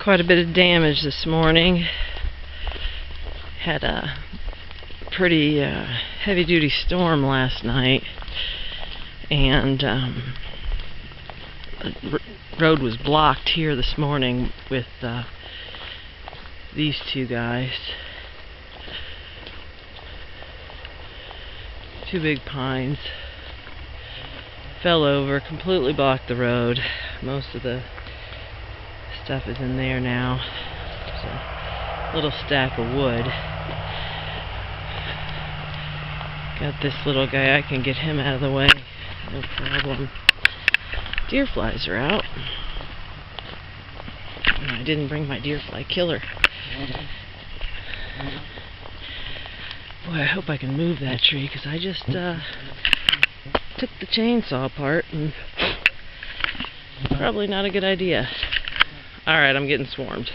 Quite a bit of damage this morning. Had a pretty heavy-duty storm last night, and the road was blocked here this morning with these two guys. Two big pines fell over, completely blocked the road. Most of the stuff is in there now. There's a little stack of wood. Got this little guy, I can get him out of the way, no problem. Deer flies are out. And I didn't bring my deer fly killer. Boy, I hope I can move that tree, because I just took the chainsaw apart, and probably not a good idea. Alright, I'm getting swarmed.